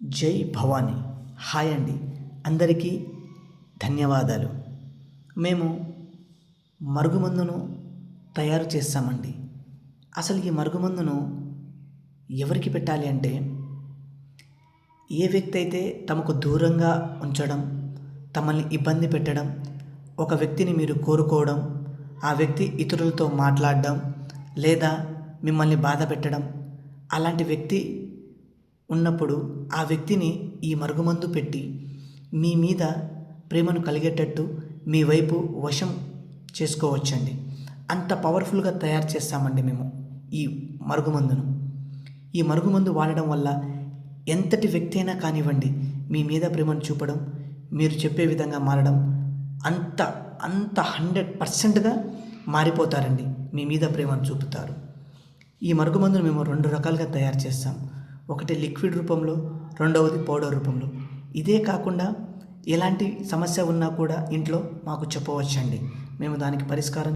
జై భవానీ. హాయ్ అండి, అందరికీ ధన్యవాదాలు. మేము మరుగుమందును తయారు చేస్తామండి. అసలు ఈ మరుగుమందును ఎవరికి పెట్టాలి అంటే, ఏ వ్యక్తి అయితే తమకు దూరంగా ఉంచడం, తమల్ని ఇబ్బంది పెట్టడం, ఒక వ్యక్తిని మీరు కోరుకోవడం, ఆ వ్యక్తి ఇతరులతో మాట్లాడడం లేదా మిమ్మల్ని బాధ పెట్టడం, అలాంటి వ్యక్తి ఉన్నప్పుడు ఆ వ్యక్తిని ఈ మరుగుమందు పెట్టి మీ మీద ప్రేమను కలిగేటట్టు మీ వైపు వశం చేసుకోవచ్చండి. అంత పవర్ఫుల్గా తయారు చేస్తామండి మేము ఈ మరుగుమందును. ఈ మరుగుమందు వాడడం వల్ల ఎంతటి వ్యక్తి అయినా కానివ్వండి, మీ మీద ప్రేమను చూపడం, మీరు చెప్పే విధంగా మారడం, అంత అంత 100%గా మారిపోతారండి. మీ మీద ప్రేమను చూపుతారు. ఈ మరుగుమందును మేము 2 రకాలుగా తయారు చేస్తాం. ఒకటి లిక్విడ్ రూపంలో, రెండవది పౌడర్ రూపంలో. ఇదే కాకుండా ఎలాంటి సమస్య ఉన్నా కూడా ఇంట్లో మాకు చెప్పవచ్చండి. మేము దానికి పరిష్కారం